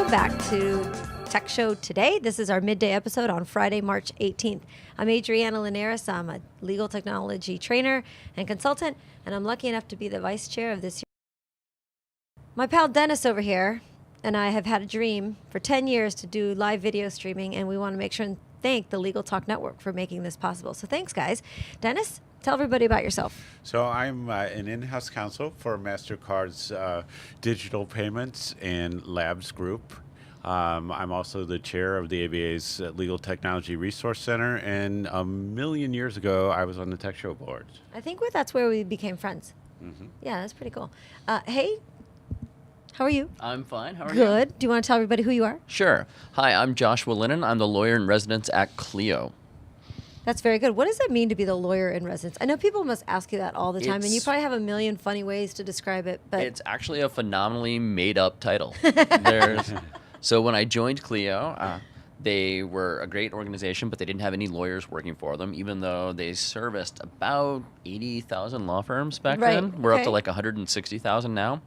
back to Tech Show Today. This is our midday episode on Friday, March 18th. I'm Adriana Linares. I'm a legal technology trainer and consultant, and I'm lucky enough to be the vice chair of this year. My pal Dennis over here and I have had a dream for 10 years to do live video streaming, and we want to make sure and thank the Legal Talk Network for making this possible. So thanks, guys. Dennis, tell everybody about yourself. So I'm an in-house counsel for MasterCard's digital payments and labs group. I'm also the chair of the ABA's Legal Technology Resource Center, and a million years ago, I was on the Tech Show board. I think that's where we became friends. Mm-hmm. Yeah, that's pretty cool. Hey, how are you? I'm fine. How are you? Good. Do you want to tell everybody who you are? Sure. Hi, I'm Joshua Lenon. I'm the lawyer in residence at Clio. That's very good. What does that mean to be the lawyer in residence? I know people must ask you that all the time, and you probably have a million funny ways to describe it. But it's actually a phenomenally made-up title. So when I joined Clio, they were a great organization, but they didn't have any lawyers working for them, even though they serviced about 80,000 law firms back then. We're up to like 160,000 now.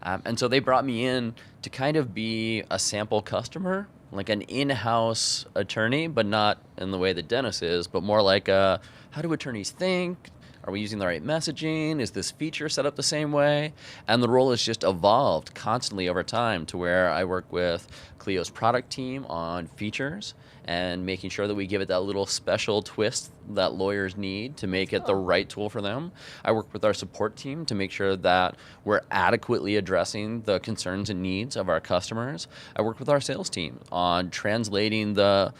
And so they brought me in to kind of be a sample customer, like an in-house attorney, but not in the way that Dennis is, but more like how do attorneys think? Are we using the right messaging? Is this feature set up the same way? And the role has just evolved constantly over time to where I work with Clio's product team on features and making sure that we give it that little special twist that lawyers need to make it the right tool for them. I work with our support team to make sure that we're adequately addressing the concerns and needs of our customers. I work with our sales team on translating the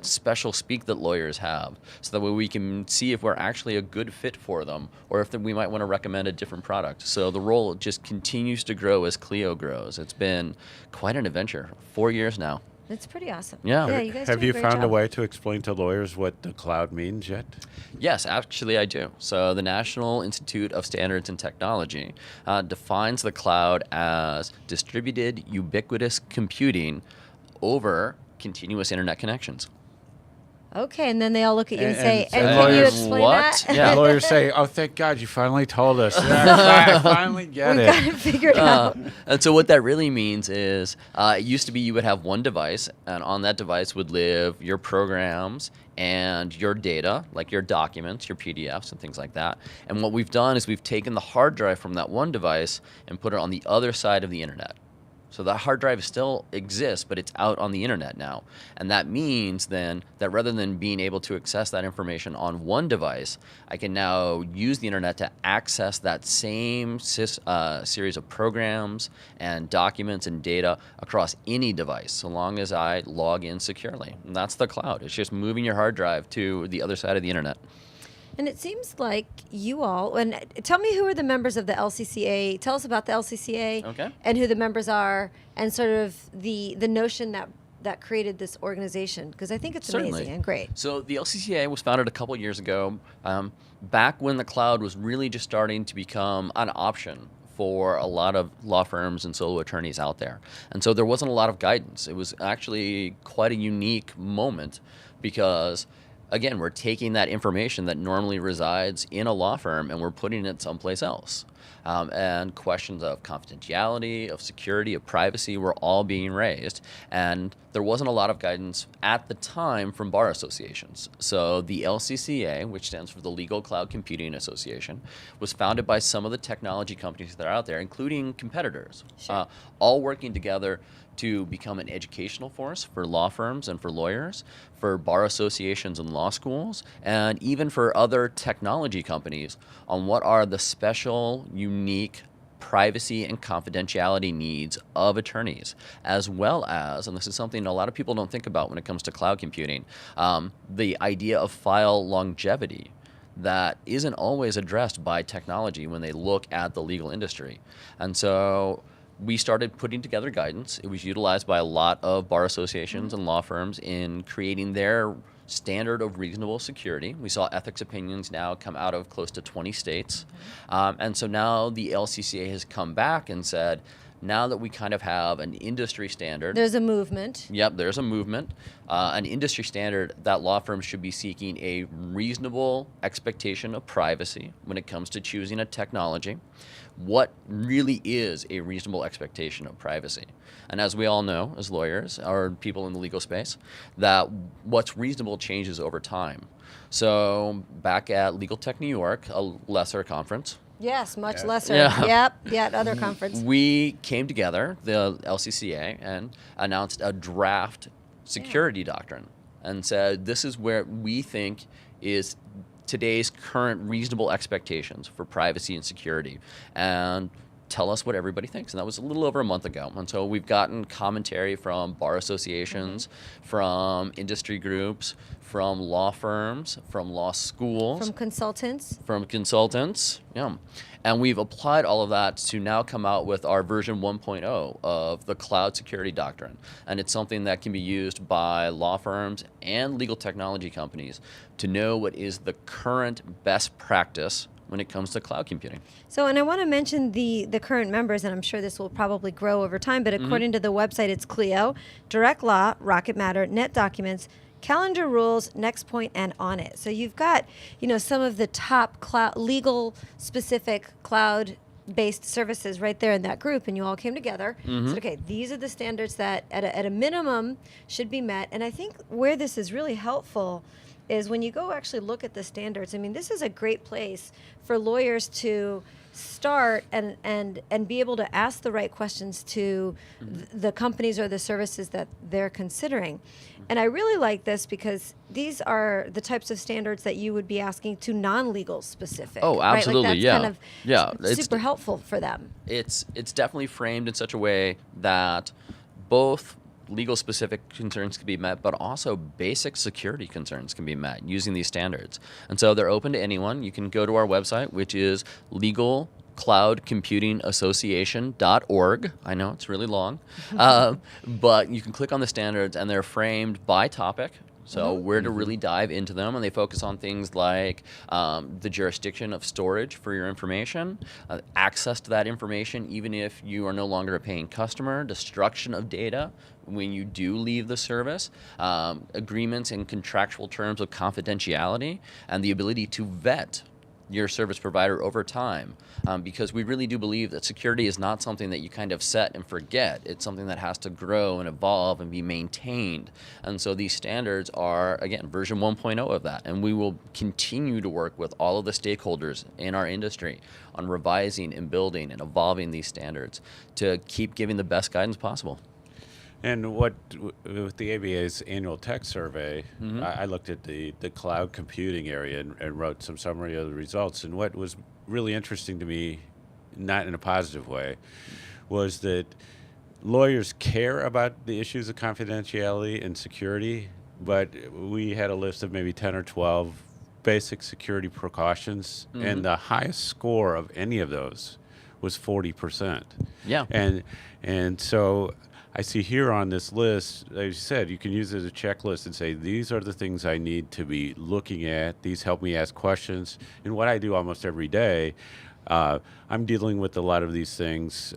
special speak that lawyers have, so that way we can see if we're actually a good fit for them or if we might want to recommend a different product. So the role just continues to grow as Clio grows. It's been quite an adventure. 4 years now. It's pretty awesome. Yeah. You guys Have do you a great found a job. way to explain to lawyers what the cloud means yet? Yes, actually I do. So the National Institute of Standards and Technology defines the cloud as distributed ubiquitous computing over continuous internet connections. Okay, and then they all look at you and, And- say, and and can you lawyers- explain What? that? Yeah. Lawyers say, "Oh, thank God, you finally told us. I finally get We it." got it figured out. And so what that really means is it used to be you would have one device, and on that device would live your programs and your data, like your documents, your PDFs, and things like that. And what we've done is we've taken the hard drive from that one device and put it on the other side of the internet. So that hard drive still exists, but it's out on the internet now. And that means then that rather than being able to access that information on one device, I can now use the internet to access that same series of programs and documents and data across any device, so long as I log in securely. And that's the cloud. It's just moving your hard drive to the other side of the internet. And it seems like you all, and tell me who are the members of the LCCA. Tell us about the LCCA Okay. and who the members are, and sort of the notion that created this organization, because I think it's Certainly. amazing and great. So the LCCA was founded a couple years ago, back when the cloud was really just starting to become an option for a lot of law firms and solo attorneys out there. And so there wasn't a lot of guidance. It was actually quite a unique moment because, again, we're taking that information that normally resides in a law firm and we're putting it someplace else. And questions of confidentiality, of security, of privacy were all being raised. And there wasn't a lot of guidance at the time from bar associations. So the LCCA, which stands for the Legal Cloud Computing Association, was founded by some of the technology companies that are out there, including competitors, all working together to become an educational force for law firms and for lawyers, for bar associations and law schools, and even for other technology companies on what are the special, unique privacy and confidentiality needs of attorneys, as well as, and this is something a lot of people don't think about when it comes to cloud computing, the idea of file longevity that isn't always addressed by technology when they look at the legal industry. And so we started putting together guidance. It was utilized by a lot of bar associations and law firms in creating their standard of reasonable security. We saw ethics opinions now come out of close to 20 states. And so now the LCCA has come back and said, now that we kind of have an industry standard. There's a movement. Yep, there's a movement, an industry standard that law firms should be seeking a reasonable expectation of privacy when it comes to choosing a technology. What really is a reasonable expectation of privacy? And as we all know, as lawyers or people in the legal space, that what's reasonable changes over time. So back at Legal Tech New York, a lesser conference, Yes, much lesser. Yeah. Yep, other conference. we came together, the LCCA, and announced a draft security doctrine and said this is where we think is today's current reasonable expectations for privacy and security, and tell us what everybody thinks. And that was a little over a month ago. And so we've gotten commentary from bar associations, from industry groups, from law firms, from law schools, From consultants. Yeah. And we've applied all of that to now come out with our version 1.0 of the cloud security doctrine. And it's something that can be used by law firms and legal technology companies to know what is the current best practice when it comes to cloud computing. So, and I want to mention the current members, and I'm sure this will probably grow over time, but according to the website, it's Clio, Direct Law, Rocket Matter, Net Documents, Calendar Rules, NextPoint, and On It. So you've got, some of the top cloud legal specific cloud-based services right there in that group, and you all came together. Said, okay, these are the standards that at a minimum should be met. And I think where this is really helpful is when you go actually look at the standards. I mean, this is a great place for lawyers to start and be able to ask the right questions to the companies or the services that they're considering. And I really like this because these are the types of standards that you would be asking to non-legal specific. Oh, absolutely, right? Like that's kind of super helpful for them. It's definitely framed in such a way that both legal specific concerns can be met, but also basic security concerns can be met using these standards. And so they're open to anyone. You can go to our website, which is legalcloudcomputingassociation.org. I know it's really long, but you can click on the standards and they're framed by topic. So where to really dive into them, and they focus on things like the jurisdiction of storage for your information, access to that information even if you are no longer a paying customer, destruction of data when you do leave the service, agreements and contractual terms of confidentiality, and the ability to vet your service provider over time, because we really do believe that security is not something that you kind of set and forget. It's something that has to grow and evolve and be maintained. And so these standards are, again, version 1.0 of that. And we will continue to work with all of the stakeholders in our industry on revising and building and evolving these standards to keep giving the best guidance possible. And with the ABA's annual tech survey, I looked at the cloud computing area and wrote some summary of the results. And what was really interesting to me, not in a positive way, was that lawyers care about the issues of confidentiality and security, but we had a list of maybe 10 or 12 basic security precautions, and the highest score of any of those was 40%. Yeah. And so I see here on this list, as you said, you can use it as a checklist and say, these are the things I need to be looking at. These help me ask questions. And what I do almost every day, I'm dealing with a lot of these things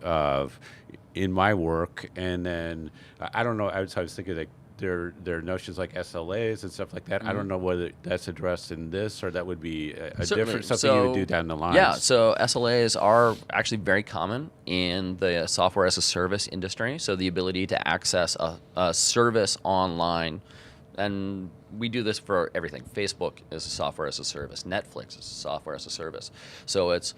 in my work. And then, I don't know, I was thinking that there are notions like SLAs and stuff like that. I don't know whether that's addressed in this or that would be a different something you would do down the line. Yeah, so SLAs are actually very common in the software as a service industry. So the ability to access a service online, and we do this for everything. Facebook is a software as a service. Netflix is a software as a service. So it's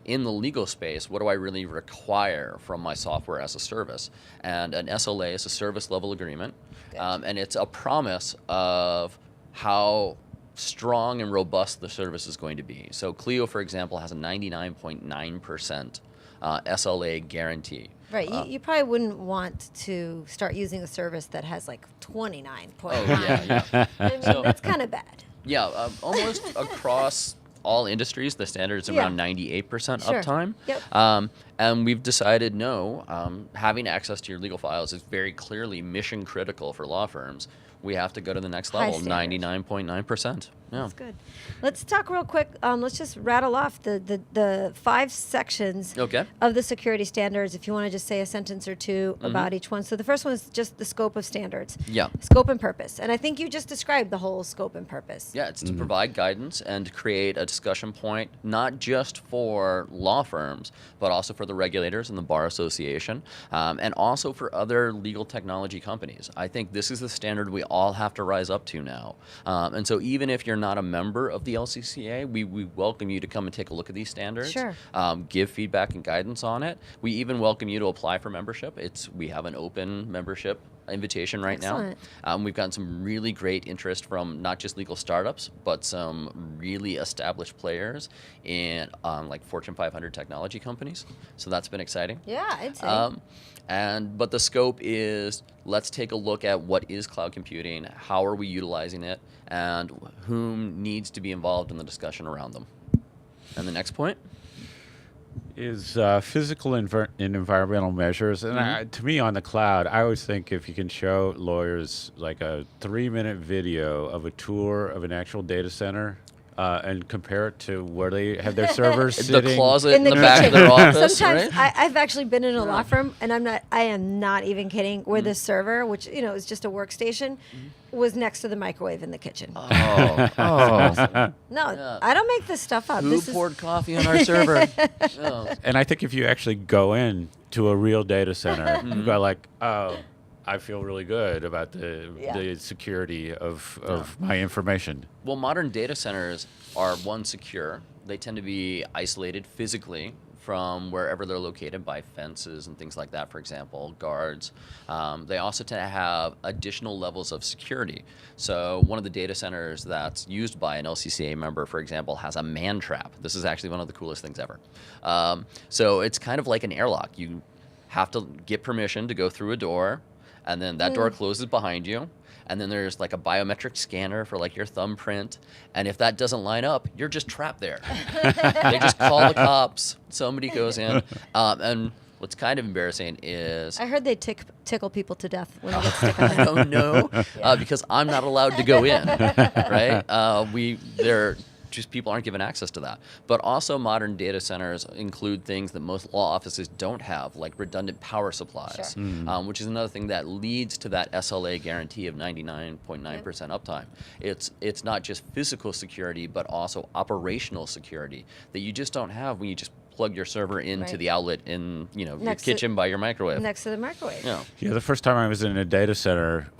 in the legal space, what do I really require from my software as a service? And an SLA is a service level agreement, and it's a promise of how strong and robust the service is going to be. So Clio, for example, has a 99.9% SLA guarantee. Right. You probably wouldn't want to start using a service that has like 29.9. Oh, yeah. I mean, that's kind of bad. Yeah, almost across all industries, the standard is around 98% uptime. Yep. And we've decided, no, having access to your legal files is very clearly mission critical for law firms. We have to go to the next level, 99.9%. Yeah. That's good. Let's talk real quick. Let's just rattle off the 5 sections Okay. of the security standards. If you want to just say a sentence or two about each one. So the first one is just the scope of standards. Yeah. Scope and purpose. And I think you just described the whole scope and purpose. Yeah, it's to provide guidance and to create a discussion point, not just for law firms, but also for the regulators and the Bar Association, and also for other legal technology companies. I think this is the standard we all have to rise up to now. And so even if you're not a member of the LCCA, we welcome you to come and take a look at these standards. Sure. Give feedback and guidance on it. We even welcome you to apply for membership. We have an open membership invitation right Excellent. now. We've gotten some really great interest from not just legal startups, but some really established players in like Fortune 500 technology companies. So that's been exciting. Yeah, I'd say. But the scope is, let's take a look at what is cloud computing, how are we utilizing it, and whom needs to be involved in the discussion around them. And the next point? Is physical and environmental measures. And to me, on the cloud, I always think if you can show lawyers like a 3-minute video of a tour of an actual data center, and compare it to where they have their servers sitting. The closet in the kitchen. back of their office, Sometimes right? I've actually been in a law firm, and I am not even kidding, where the server, which is just a workstation, was next to the microwave in the kitchen. Oh. No, Yeah. I don't make this stuff up. Who This is poured coffee on our server? Oh. And I think if you actually go in to a real data center, you go like, oh, I feel really good about the security of my information. Well, modern data centers are, one, secure. They tend to be isolated physically from wherever they're located by fences and things like that, for example, guards. They also tend to have additional levels of security. So one of the data centers that's used by an LCCA member, for example, has a man trap. This is actually one of the coolest things ever. So it's kind of like an airlock. You have to get permission to go through a door, and then that door closes behind you. And then there's like a biometric scanner for like your thumbprint. And if that doesn't line up, you're just trapped there. They just call the cops. Somebody goes in. And what's kind of embarrassing is... I heard they tickle people to death when they get stuck on I that. don't know, because I'm not allowed to go in, right? Just people aren't given access to that. But also modern data centers include things that most law offices don't have, like redundant power supplies, which is another thing that leads to that SLA guarantee of 99.9% uptime. It's not just physical security, but also operational security that you just don't have when you just plug your server into the outlet in your kitchen by your microwave. Next to the microwave. Yeah, the first time I was in a data center,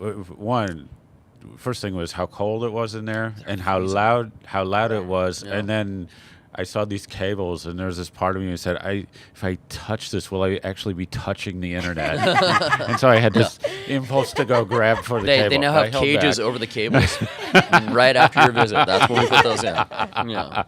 first thing was how cold it was in there and how loud it was. Yeah. And then I saw these cables, and there was this part of me that said, if I touch this, will I actually be touching the internet? And so I had this impulse to go grab for the cable. They now have cages over the cables right after your visit. That's when we put those in. Yeah.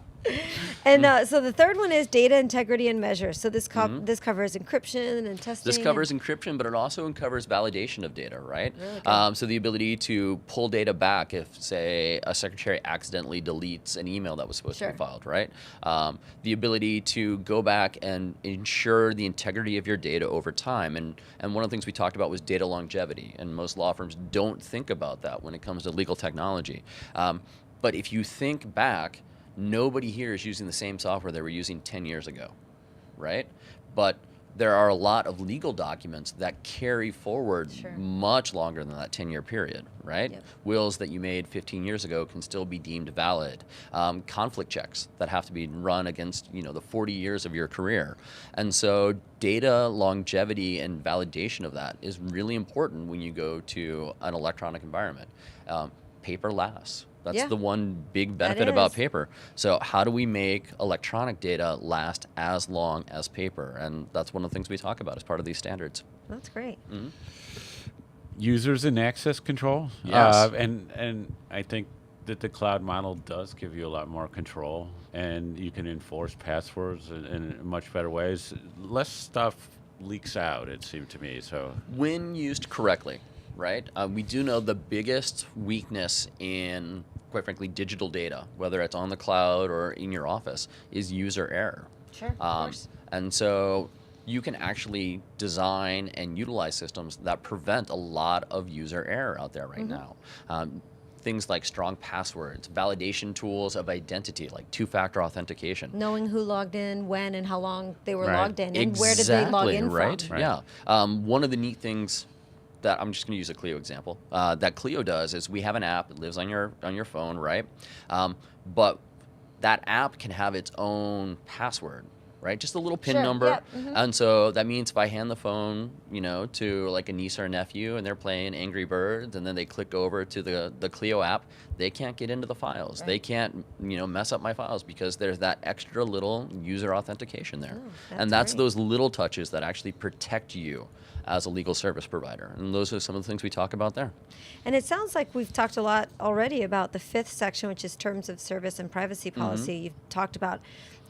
And so the third one is data integrity and measures. So this covers encryption and testing. This covers encryption, but it also covers validation of data, right? Really good. So the ability to pull data back if, say, a secretary accidentally deletes an email that was supposed to be filed, right? The ability to go back and ensure the integrity of your data over time. And one of the things we talked about was data longevity, and most law firms don't think about that when it comes to legal technology. But if you think back, nobody here is using the same software they were using 10 years ago, right? But there are a lot of legal documents that carry forward much longer than that 10-year period, right? Yep. Wills that you made 15 years ago can still be deemed valid. Conflict checks that have to be run against, the 40 years of your career. And so data longevity and validation of that is really important when you go to an electronic environment. Paper lasts. That's the one big benefit about paper. So how do we make electronic data last as long as paper? And that's one of the things we talk about as part of these standards. That's great. Mm-hmm. Users and access control. Yes. And I think that the cloud model does give you a lot more control, and you can enforce passwords in much better ways. Less stuff leaks out, it seemed to me. So when used correctly, right? We do know the biggest weakness in, quite frankly, digital data, whether it's on the cloud or in your office, is user error. Sure, of course. And so you can actually design and utilize systems that prevent a lot of user error out there right now. things like strong passwords, validation tools of identity, like two-factor authentication. Knowing who logged in, when, and how long they were Right. logged in, and where did they log in right? from. Right. Yeah. One of the neat things that I'm just going to use a Clio example that Clio does is we have an app that lives on your phone, right? But that app can have its own password, right? Just a little PIN Sure, number. yep, mhm. And so that means if I hand the phone, to like a niece or a nephew and they're playing Angry Birds and then they click over to the Clio app, they can't get into the files. Right. They can't, mess up my files because there's that extra little user authentication there. Oh, And that's great. those little touches that actually protect you as a legal service provider. And those are some of the things we talk about there. And it sounds like we've talked a lot already about the fifth section, which is terms of service and privacy policy. You've talked about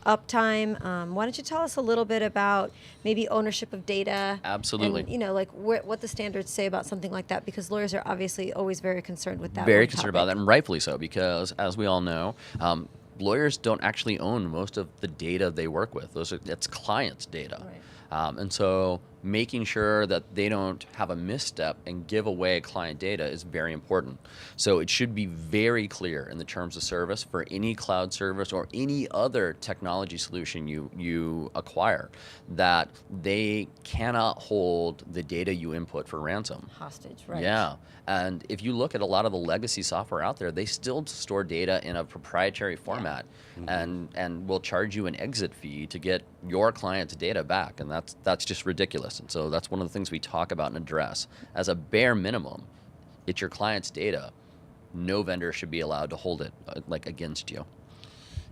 uptime. Why don't you tell us a little bit about maybe ownership of data? Absolutely. And, like what the standards say about something like that, because lawyers are obviously always very concerned with that. Very one concerned about that, topic. and rightfully so, because as we all know, lawyers don't actually own most of the data they work with. That's clients' data. Right. And so making sure that they don't have a misstep and give away client data is very important. So it should be very clear in the terms of service for any cloud service or any other technology solution you acquire that they cannot hold the data you input for ransom. Hostage, right? Yeah. And if you look at a lot of the legacy software out there, they still store data in a proprietary format and will charge you an exit fee to get your client's data back. And that's just ridiculous. And so that's one of the things we talk about and address. As a bare minimum, it's your client's data. No vendor should be allowed to hold it against you.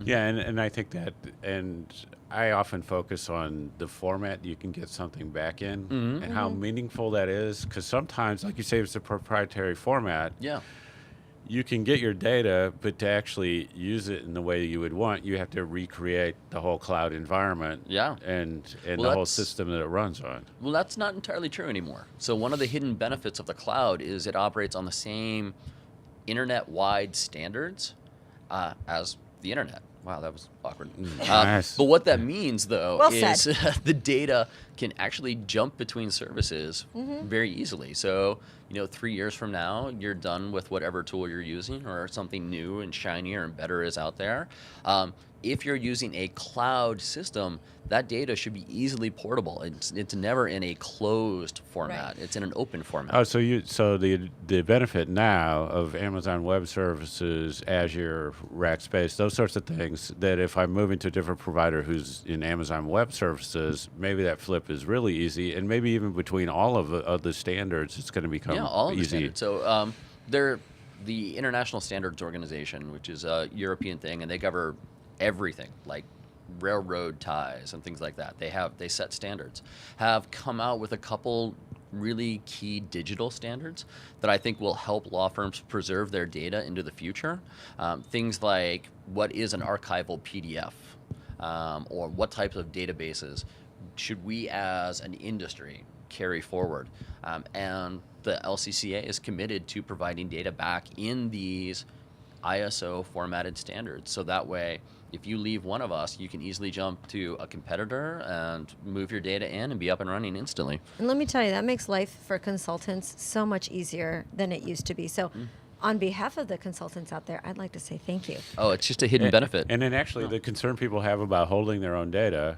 Yeah, and I think that, and I often focus on the format you can get something back in and how meaningful that is. Because sometimes, like you say, it's a proprietary format. Yeah. You can get your data, but to actually use it in the way you would want, you have to recreate the whole cloud environment. Yeah. And Well, the whole that's- system that it runs on. Well, that's not entirely true anymore. So one of the hidden benefits of the cloud is it operates on the same internet-wide standards as the internet. Wow, that was awkward. Nice. But what that means, though, Well is said. the data can actually jump between services very easily. So, 3 years from now, you're done with whatever tool you're using or something new and shinier and better is out there. If you're using a cloud system, that data should be easily portable. It's never in a closed format. Right. It's in an open format. Oh, so the benefit now of Amazon Web Services, Azure, Rackspace, those sorts of things, that if I'm moving to a different provider who's in Amazon Web Services, maybe that flip is really easy, and maybe even between all of the standards, it's going to become all of the easy. standards. So they're the International Standards Organization, which is a European thing, and they cover everything like railroad ties and things like that. They set standards, have come out with a couple really key digital standards that I think will help law firms preserve their data into the future. Things like what is an archival PDF, or what types of databases should we as an industry carry forward. And the LCCA is committed to providing data back in these ISO formatted standards. So that way, if you leave one of us, you can easily jump to a competitor and move your data in and be up and running instantly. And let me tell you, that makes life for consultants so much easier than it used to be. So on behalf of the consultants out there, I'd like to say thank you. Oh, it's just a hidden benefit. And then actually, the concern people have about holding their own data,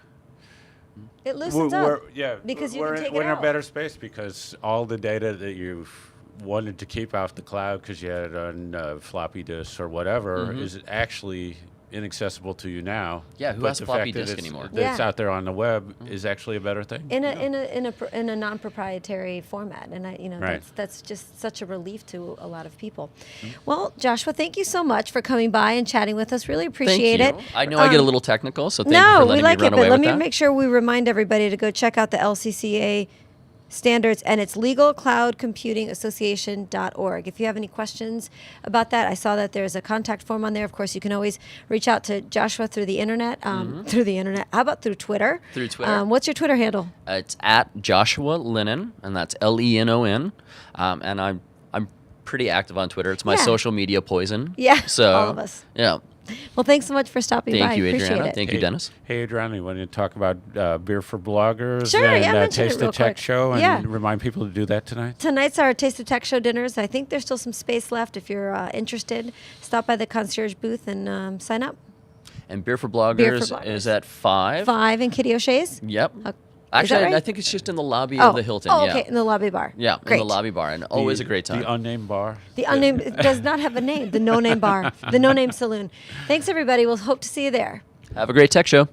It loosens up. because you can take it we're in a out. better space because all the data that you've wanted to keep off the cloud because you had it on floppy disks or whatever is actually inaccessible to you now. Yeah, who But has the floppy fact that disk it's- anymore? that it's Yeah. out there on the web is actually a better thing. In a non-proprietary format, and Right. that's just such a relief to a lot of people. Well, Joshua, thank you so much for coming by and chatting with us. Really appreciate Thank it. you. I know I get a little technical, so thank you No, for we letting like me it, run but away let with me that. make sure we remind everybody to go check out the LCCA standards, and it's legalcloudcomputingassociation.org. If you have any questions about that, I saw that there's a contact form on there. Of course, you can always reach out to Joshua through the internet. Through the internet. How about through Twitter? Through Twitter. What's your Twitter handle? It's at Joshua Lenon, and that's Lenon. And I'm pretty active on Twitter. It's my Yeah. social media poison. Yeah, So all of us. Yeah. Well, thanks so much for stopping by. Thank you, Appreciate Adriana. it. Thank you, Dennis. Hey, Adriana, you want to talk about Beer for Bloggers Sure, and yeah, mention it Taste real of Tech quick. Show and Yeah. remind people to do that tonight? Tonight's our Taste of Tech Show dinners. I think there's still some space left. If you're interested, stop by the concierge booth and sign up. And Beer for Bloggers, Bloggers. is at 5. 5 in Kitty O'Shea's. Yep. that Actually, right? I think it's just in the lobby of the Hilton. Oh, yeah. okay, in the lobby bar. Yeah, Great. in the lobby bar, and always a great time. The unnamed bar. The unnamed it does not have a name. The no name bar. The no name saloon. Thanks, everybody. We'll hope to see you there. Have a great tech show.